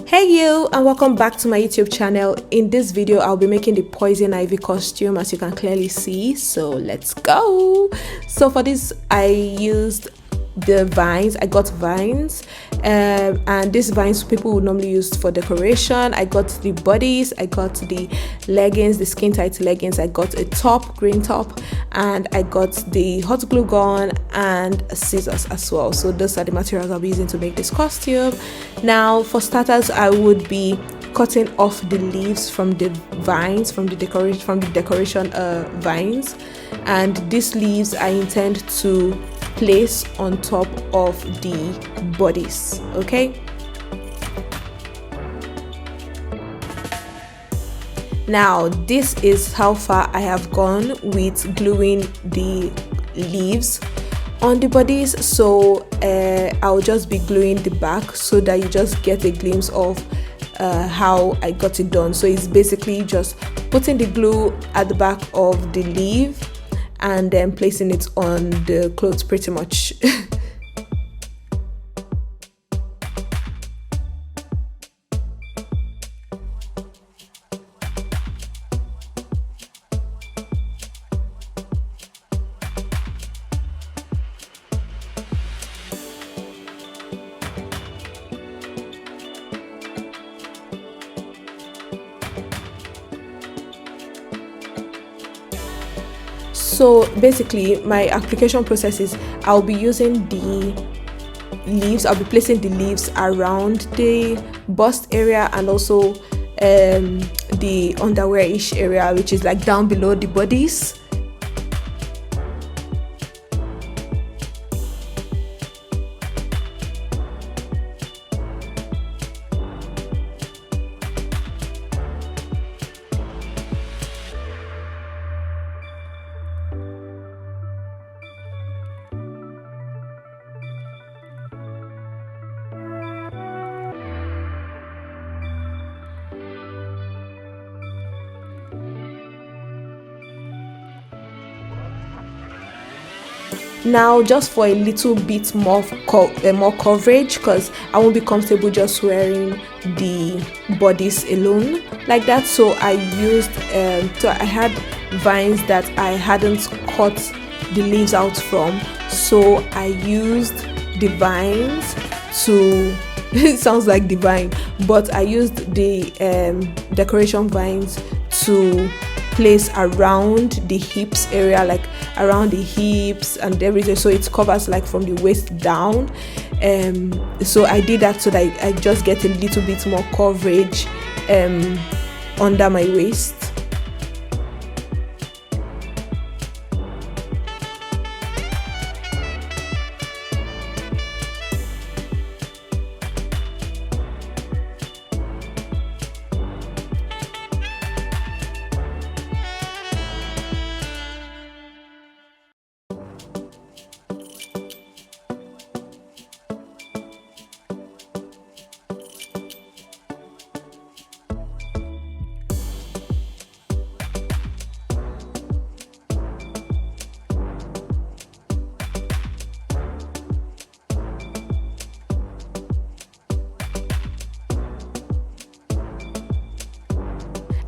Hey you, and welcome back to my YouTube channel. In this video I'll be making the poison ivy costume, as you can clearly see, so let's go. So for this I used the vines. I got vines, and these vines people would normally use for decoration. I got the bodies, I got the leggings, the skin tight leggings, I got a top, green top, and I got the hot glue gun and scissors as well. So those are the materials I'll be using to make this costume. Now for starters, I would be cutting off the leaves from the vines, from the decoration vines, and these leaves I intend to place on top of the bodice. Okay, now this is how far I have gone with gluing the leaves on the bodies. So I'll just be gluing the back so that you just get a glimpse of how I got it done. So it's basically just putting the glue at the back of the leaf and then placing it on the clothes pretty much. So basically my application process is I'll be using the leaves, I'll be placing the leaves around the bust area and also the underwear-ish area, which is like down below the bodies. Now just for a little bit more coverage, because I won't be comfortable just wearing the bodice alone like that, so I used so I had vines that I hadn't cut the leaves out from, so I used the vines to it sounds like divine, but I used the decoration vines to place around the hips area, like around the hips and everything, so it covers like from the waist down. So I did that so that I just get a little bit more coverage under my waist.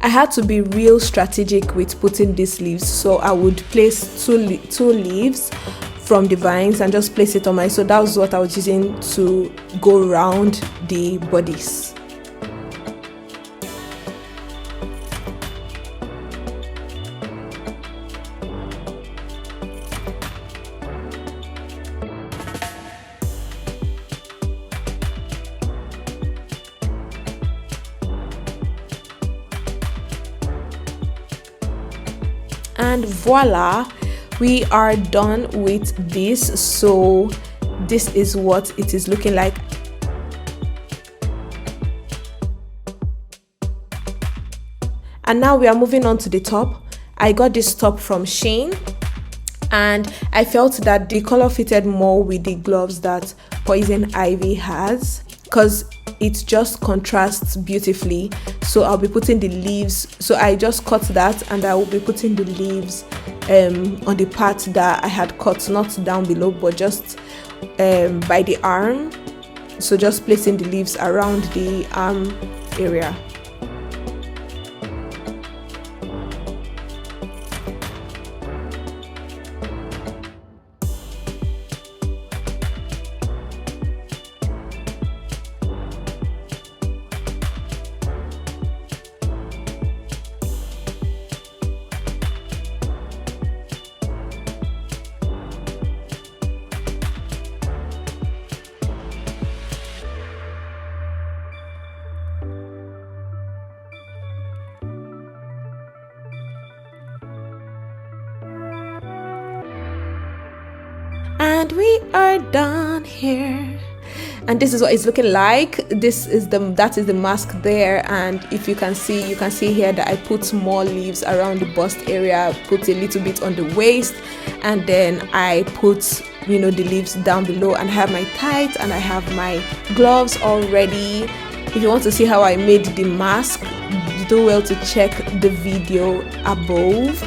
I had to be real strategic with putting these leaves, so I would place two leaves from the vines and just place it on my, so that was what I was using to go around the bodice. And voila, we are done with this. So this is what it is looking like. And now we are moving on to the top. I got this top from Shein, and I felt that the color fitted more with the gloves that Poison Ivy has, because it just contrasts beautifully. So I'll be putting the leaves, so I just cut that and I will be putting the leaves on the part that I had cut, not down below but just by the arm, So just placing the leaves around the arm area. And we are done here, and this is what it's looking like. That is the mask there, and if you can see here that I put more leaves around the bust area, put a little bit on the waist, and then I put the leaves down below, and I have my tights and I have my gloves all ready. If you want to see how I made the mask, do well to check the video above,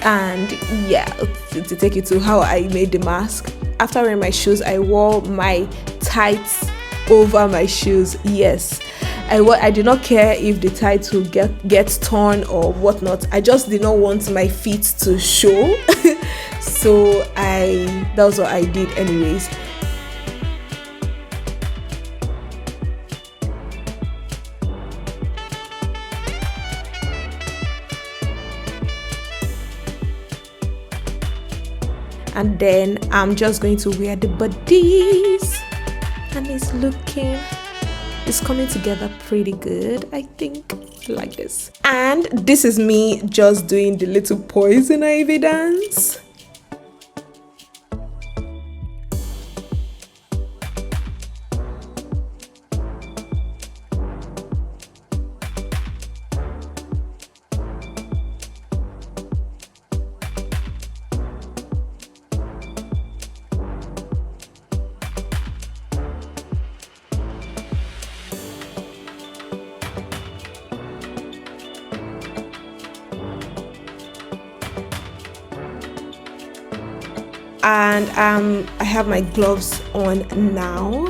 and yeah, to take you to how I made the mask. After wearing my shoes, I wore my tights over my shoes. Yes, I did not care if the tights will get torn or whatnot. I just did not want my feet to show. So that was what I did anyways. And then I'm just going to wear the bodice, and it's coming together pretty good, I think, like this. And this is me just doing the little poison ivy dance. And I have my gloves on now.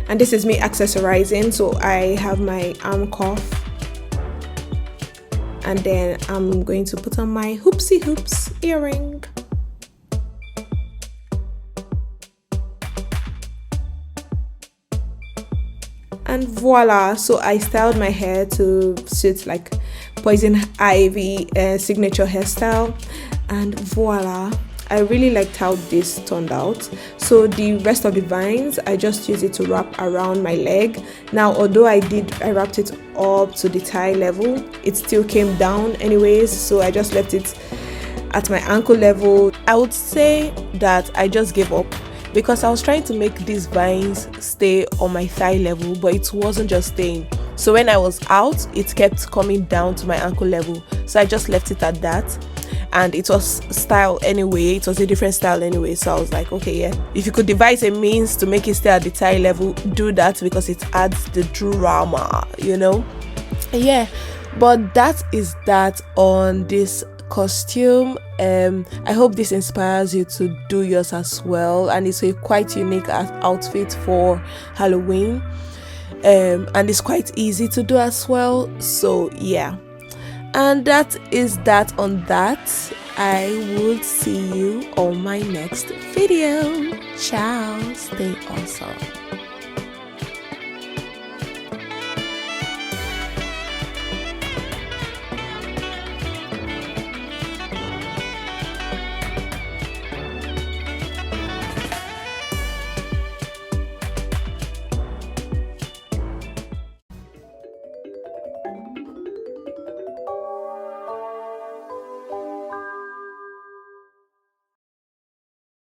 And this is me accessorizing. So I have my arm cuff, and then I'm going to put on my hoopsie hoops earring. And voila, so I styled my hair to suit like poison ivy signature hairstyle, and voila, I really liked how this turned out. So the rest of the vines, I just used it to wrap around my leg. Now, although I wrapped it up to the thigh level, it still came down anyways, so I just left it at my ankle level. I would say that I just gave up because I was trying to make these vines stay on my thigh level, but it wasn't just staying. So when I was out, it kept coming down to my ankle level, so I just left it at that. And it was style anyway, it was a different style anyway, so I was like, okay, yeah, if you could devise a means to make it stay at the thigh level, do that, because it adds the drama, yeah. But that is that on this costume. I hope this inspires you to do yours as well, and it's a quite unique outfit for Halloween, and it's quite easy to do as well. So yeah, and that is that on that. I will see you on my next video. Ciao, stay awesome.